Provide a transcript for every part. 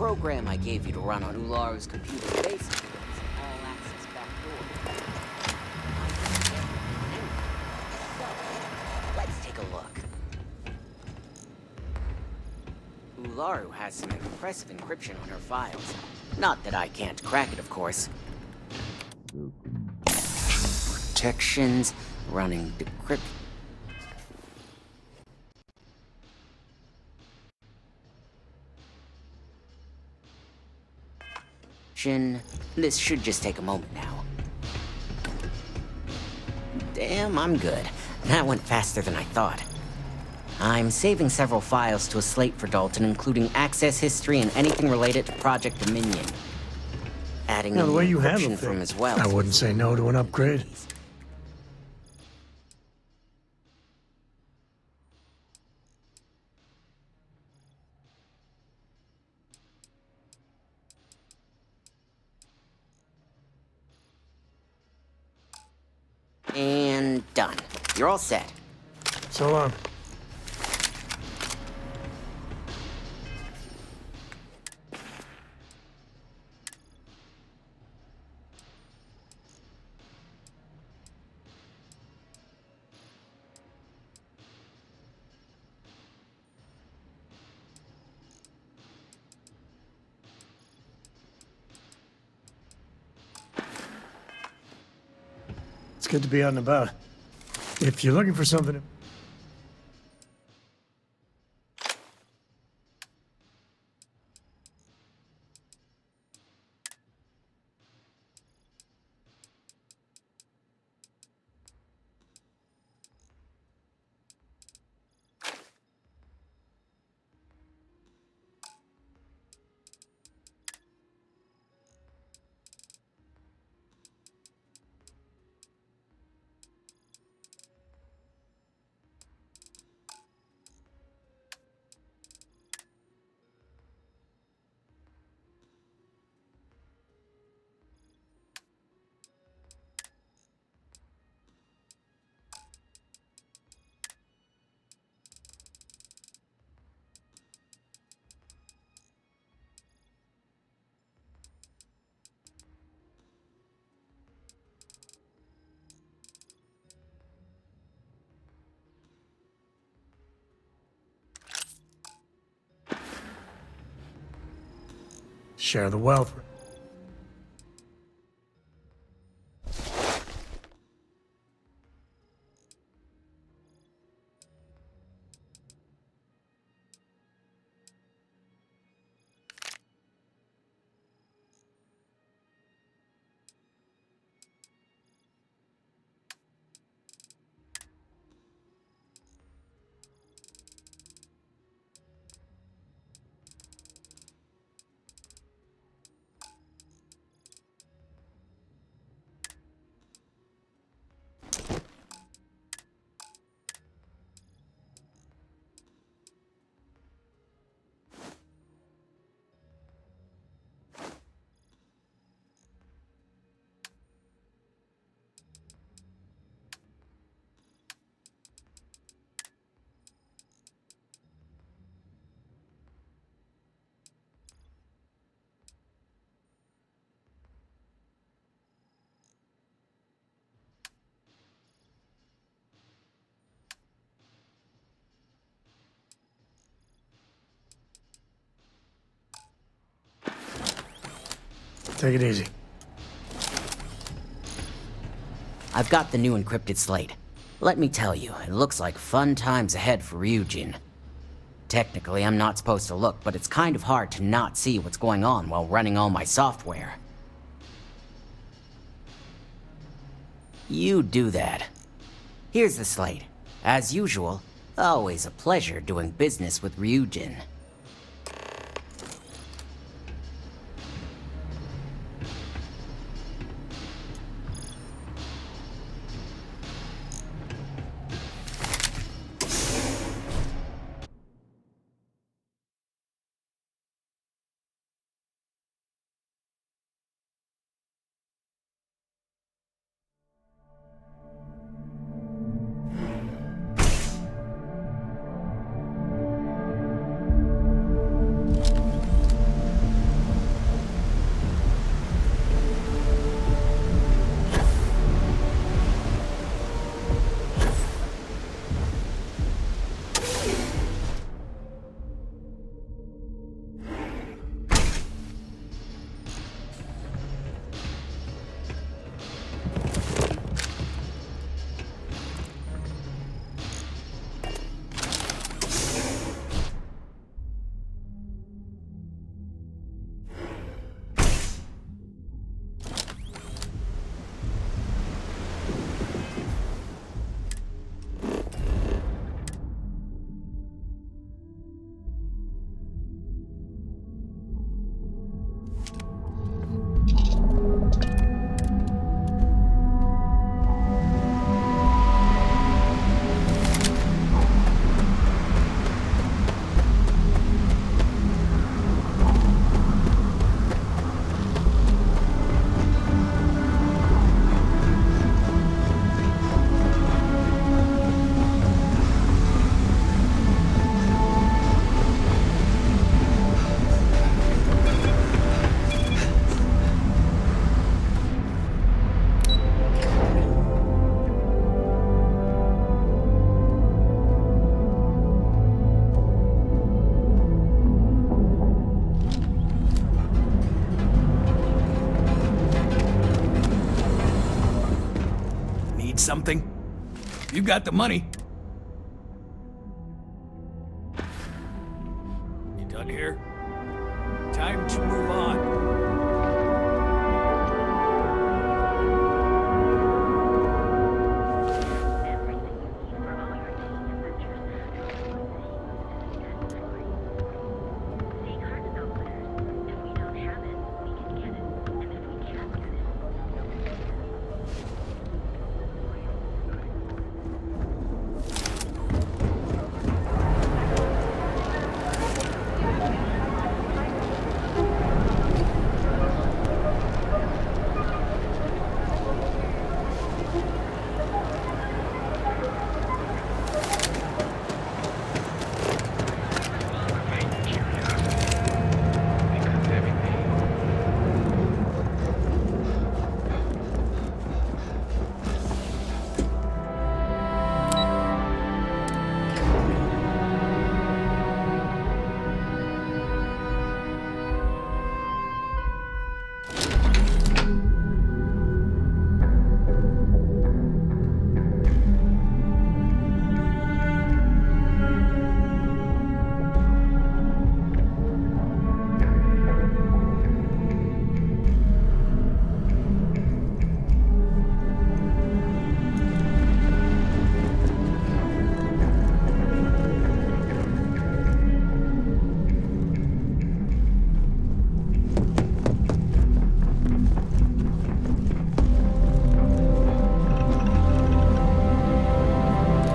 program I gave you to run on Ularu's computer basically is an all-access backdoor. So, let's take a look. Ularu has some impressive encryption on her files. Not that I can't crack it, of course. Protections, running decrypt. This should just take a moment now. Damn, I'm good. That went faster than I thought. I'm saving several files to a slate for Dalton, including access history and anything related to Project Dominion. Adding in the way you encryption handle from things, as well. I wouldn't say no to an upgrade. And done. You're all set. So long. It's good to be out and about. If you're looking for something... Share the wealth. Take it easy. I've got the new encrypted slate. Let me tell you, it looks like fun times ahead for Ryujin. Technically, I'm not supposed to look, but it's kind of hard to not see what's going on while running all my software. You do that. Here's the slate. As usual, always a pleasure doing business with Ryujin. You got the money. You done here? Time to move on.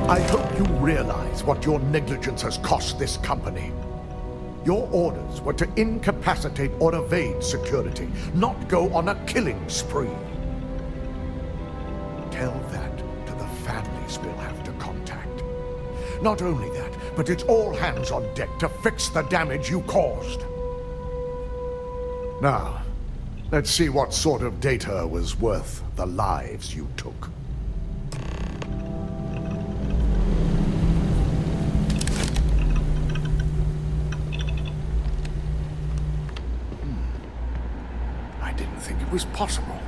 I hope you realize what your negligence has cost this company. Your orders were to incapacitate or evade security, not go on a killing spree. Tell that to the families we'll have to contact. Not only that, but it's all hands on deck to fix the damage you caused. Now, let's see what sort of data was worth the lives you took. It was possible.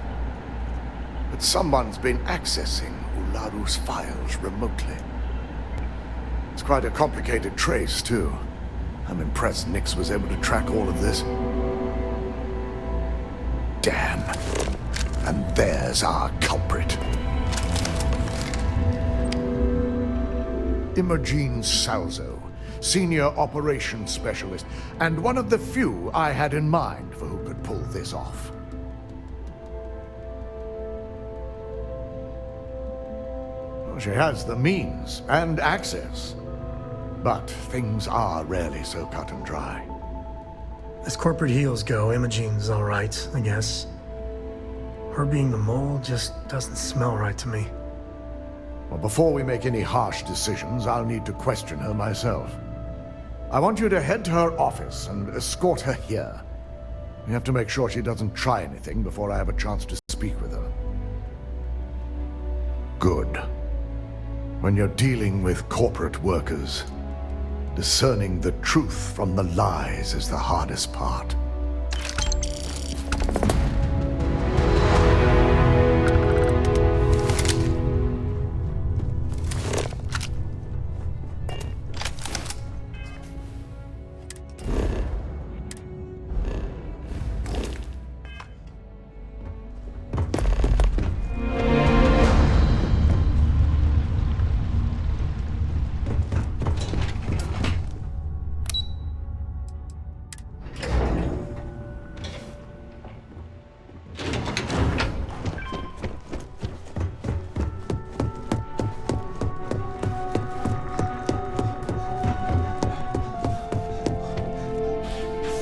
But someone's been accessing Ularu's files remotely. It's quite a complicated trace, too. I'm impressed Nix was able to track all of this. Damn. And there's our culprit. Imogene Salzo, Senior Operations Specialist, and one of the few I had in mind for who could pull this off. She has the means and access. But things are rarely so cut and dry. As corporate heels go, Imogene's all right, I guess. Her being the mole just doesn't smell right to me. Well, before we make any harsh decisions, I'll need to question her myself. I want you to head to her office and escort her here. We have to make sure she doesn't try anything before I have a chance to speak with her. Good. When you're dealing with corporate workers, discerning the truth from the lies is the hardest part.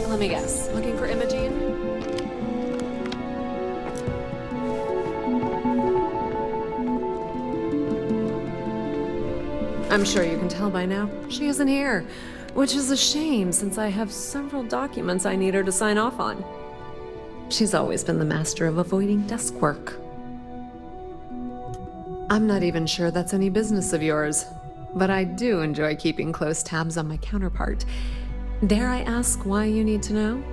Let me guess. Looking for Imogene? I'm sure you can tell by now. She isn't here, which is a shame since I have several documents I need her to sign off on. She's always been the master of avoiding desk work. I'm not even sure that's any business of yours, but I do enjoy keeping close tabs on my counterpart. Dare I ask why you need to know?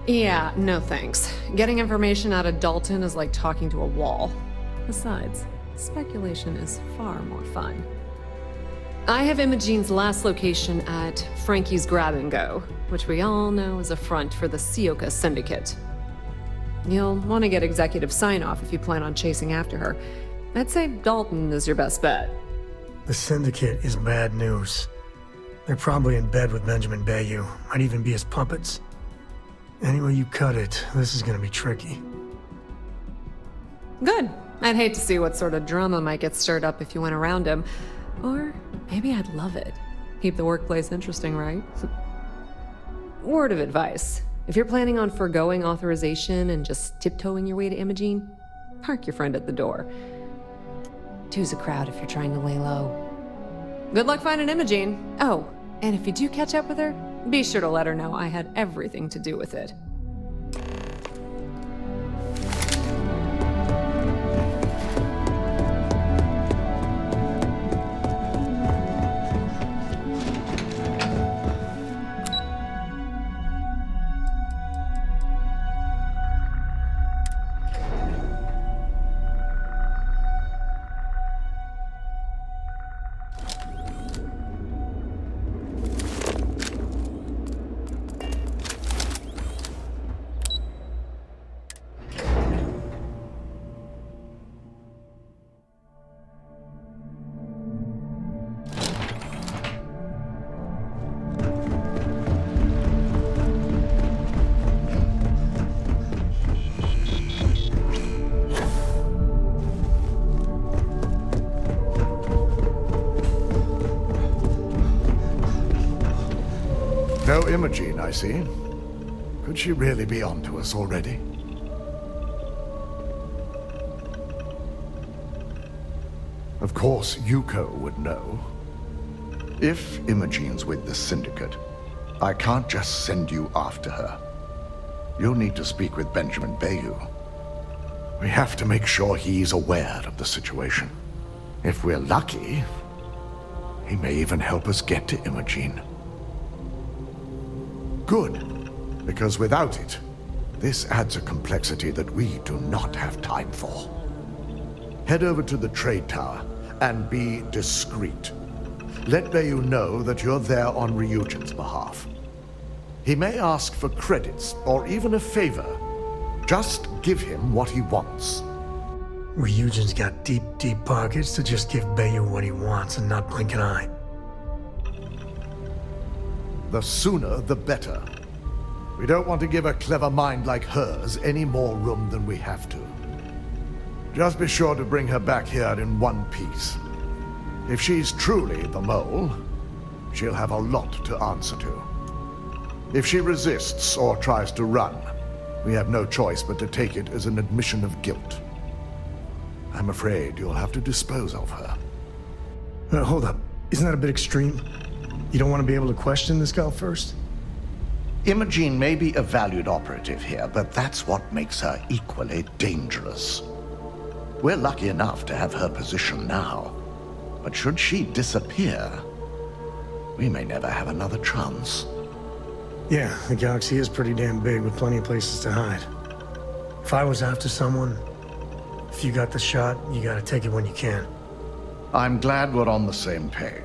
Yeah, no thanks. Getting information out of Dalton is like talking to a wall. Besides, Speculation is far more fun. I have Imogene's last location at Frankie's Grab and Go, which we all know is a front for the Sioka Syndicate. You'll want to get executive sign-off if you plan on chasing after her. I'd say Dalton is your best bet. The Syndicate is bad news. They're probably in bed with Benjamin Bayou. Might even be his puppets. Any way you cut it, this is gonna be tricky. Good. I'd hate to see what sort of drama might get stirred up if you went around him. Or maybe I'd love it. Keep the workplace interesting, right? Word of advice. If you're planning on foregoing authorization and just tiptoeing your way to Imogene, park your friend at the door. Two's a crowd if you're trying to lay low. Good luck finding Imogene. Oh, and if you do catch up with her, be sure to let her know I had everything to do with it. No Imogene, I see. Could she really be onto us already? Of course, Yuko would know. If Imogene's with the Syndicate, I can't just send you after her. You'll need to speak with Benjamin Bayou. We have to make sure he's aware of the situation. If we're lucky, he may even help us get to Imogene. Good, because without it, this adds a complexity that we do not have time for. Head over to the trade tower and be discreet. Let Bayou know that you're there on Ryujin's behalf. He may ask for credits or even a favor. Just give him what he wants. Ryujin's got deep, deep pockets to just give Bayou what he wants and not blink an eye. The sooner, the better. We don't want to give a clever mind like hers any more room than we have to. Just be sure to bring her back here in one piece. If she's truly the mole, she'll have a lot to answer to. If she resists or tries to run, we have no choice but to take it as an admission of guilt. I'm afraid you'll have to dispose of her. Hold up. Isn't that a bit extreme? You don't want to be able to question this girl first? Imogene may be a valued operative here, but that's what makes her equally dangerous. We're lucky enough to have her position now, but should she disappear, we may never have another chance. Yeah, the galaxy is pretty damn big with plenty of places to hide. If I was after someone, if you got the shot, you gotta take it when you can. I'm glad we're on the same page.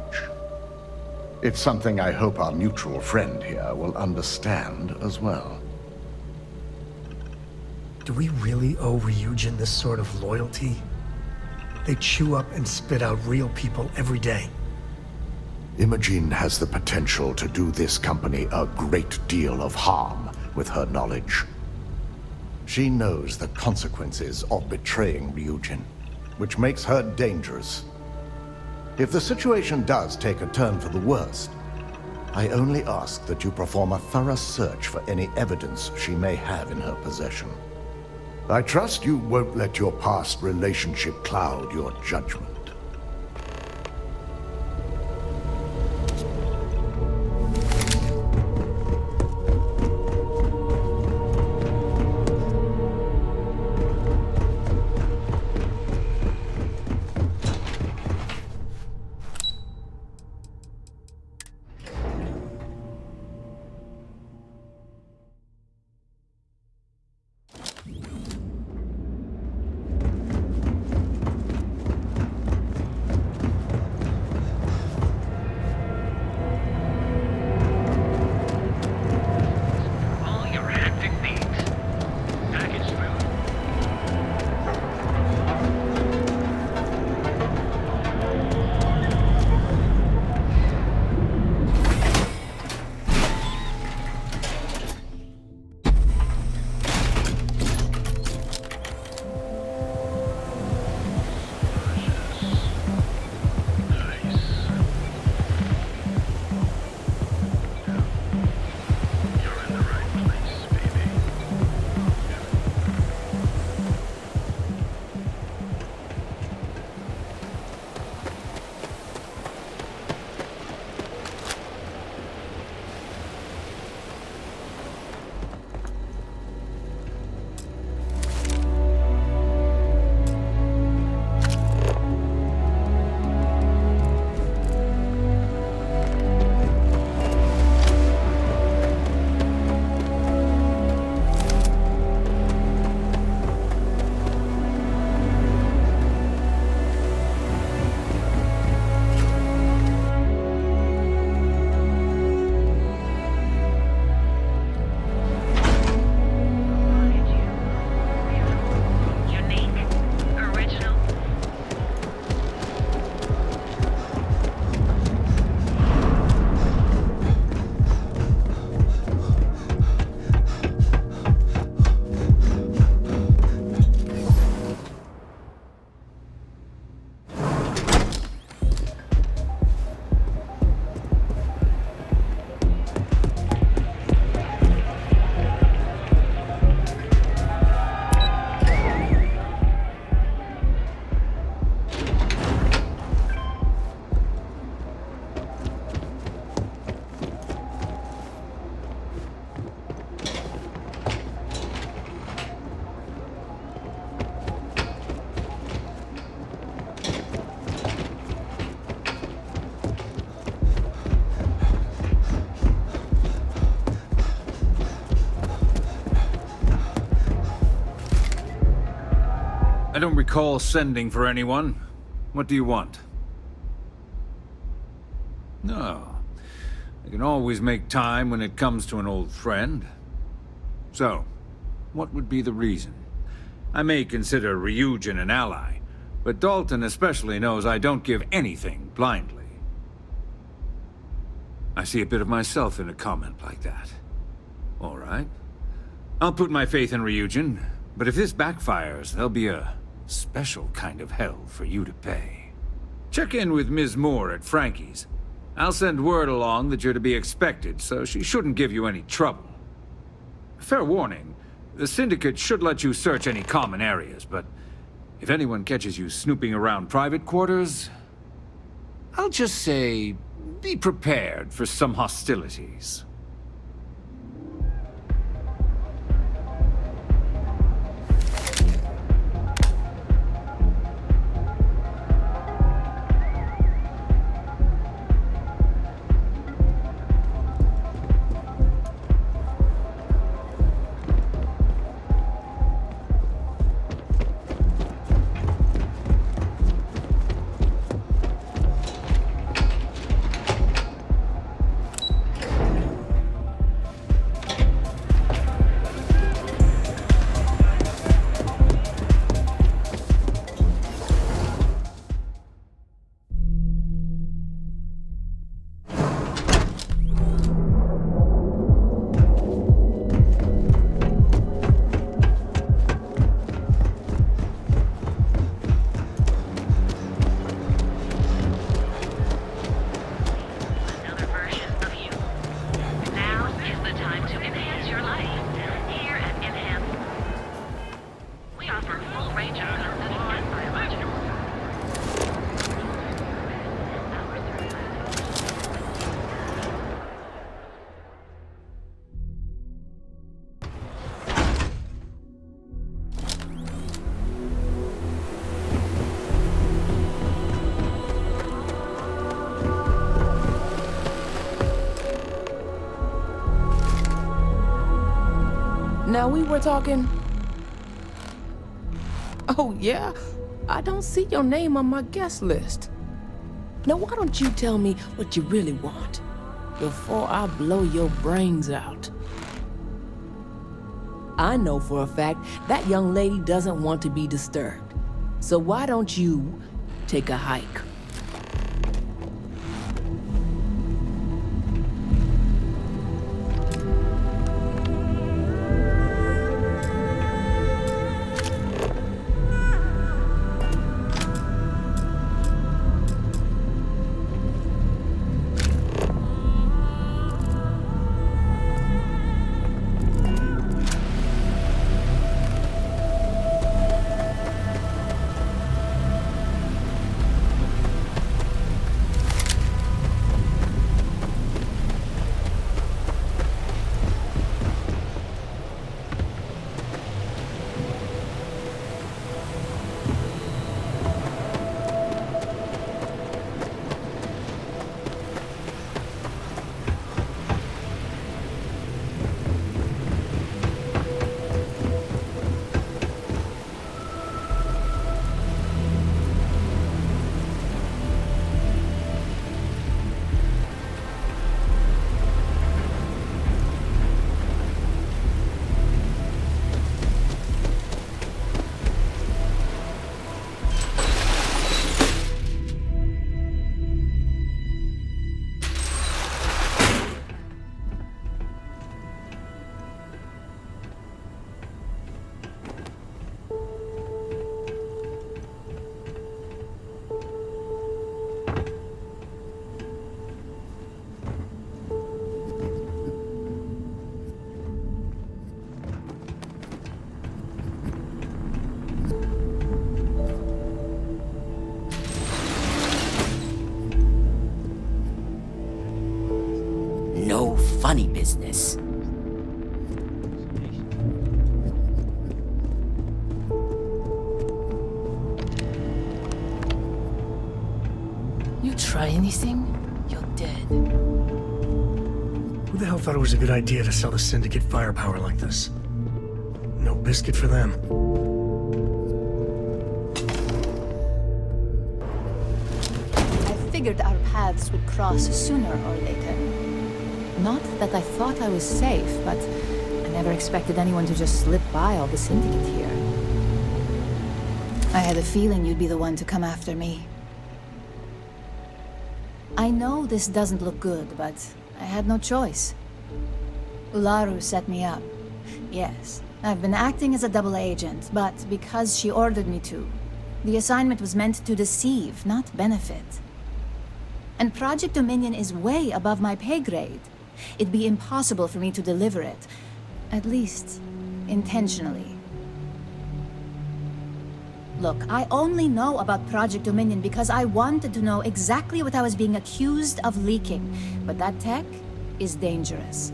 It's something I hope our mutual friend here will understand as well. Do we really owe Ryujin this sort of loyalty? They chew up and spit out real people every day. Imogene has the potential to do this company a great deal of harm with her knowledge. She knows the consequences of betraying Ryujin, which makes her dangerous. If the situation does take a turn for the worst, I only ask that you perform a thorough search for any evidence she may have in her possession. I trust you won't let your past relationship cloud your judgment. I don't recall sending for anyone. What do you want? No. I can always make time when it comes to an old friend. So, what would be the reason? I may consider Ryujin an ally, but Dalton especially knows I don't give anything blindly. I see a bit of myself in a comment like that. All right. I'll put my faith in Ryujin, but if this backfires, there'll be a special kind of hell for you to pay. Check in with Ms. Moore at Frankie's. I'll send word along that you're to be expected, so she shouldn't give you any trouble. Fair warning, the Syndicate should let you search any common areas, but if anyone catches you snooping around private quarters, I'll just say, be prepared for some hostilities. Now we were talking... Oh, yeah? I don't see your name on my guest list. Now, why don't you tell me what you really want before I blow your brains out? I know for a fact that young lady doesn't want to be disturbed. So why don't you take a hike? No funny business. You try anything, you're dead. Who the hell thought it was a good idea to sell the Syndicate firepower like this? No biscuit for them. figured our paths would cross sooner or later. Not that I thought I was safe, but I never expected anyone to just slip by all the syndicate here. I had a feeling you'd be the one to come after me. I know this doesn't look good, but I had no choice. Ularu set me up. Yes, I've been acting as a double agent, but because she ordered me to. The assignment was meant to deceive, not benefit. And Project Dominion is way above my pay grade. It'd be impossible for me to deliver it. At least, intentionally. Look, I only know about Project Dominion because I wanted to know exactly what I was being accused of leaking. But that tech is dangerous.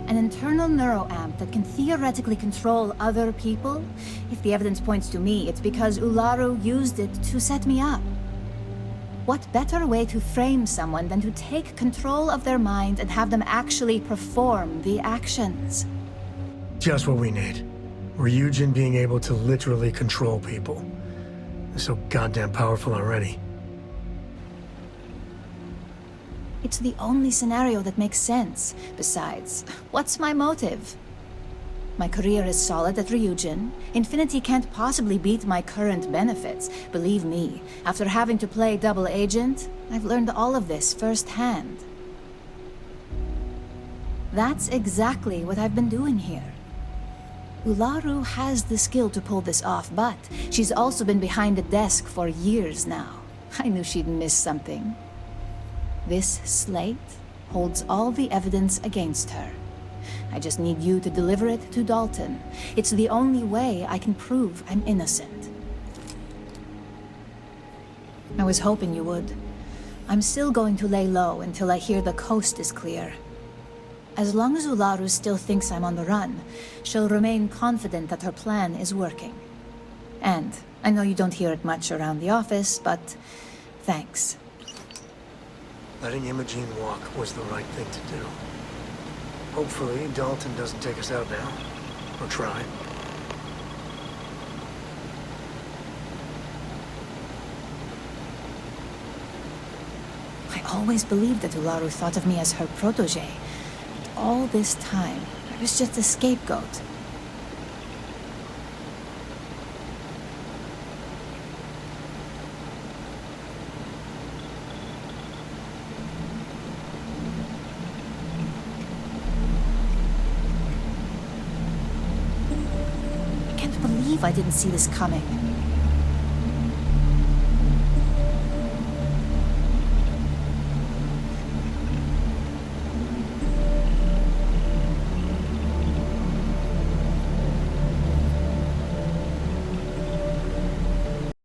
An internal neuroamp that can theoretically control other people? If the evidence points to me, it's because Ularu used it to set me up. What better way to frame someone than to take control of their mind and have them actually perform the actions? Just what we need. Ryujin being able to literally control people. They're so goddamn powerful already. It's the only scenario that makes sense. Besides, what's my motive? My career is solid at Ryujin. Infinity can't possibly beat my current benefits. Believe me, after having to play double agent, I've learned all of this firsthand. That's exactly what I've been doing here. Ularu has the skill to pull this off, but she's also been behind the desk for years now. I knew she'd miss something. This slate holds all the evidence against her. I just need you to deliver it to Dalton. It's the only way I can prove I'm innocent. I was hoping you would. I'm still going to lay low until I hear the coast is clear. As long as Ularu still thinks I'm on the run, she'll remain confident that her plan is working. And I know you don't hear it much around the office, but thanks. Letting Imogene walk was the right thing to do. Hopefully, Dalton doesn't take us out now. Or try. I always believed that Ularu thought of me as her protege. But all this time, I was just a scapegoat. I didn't see this coming.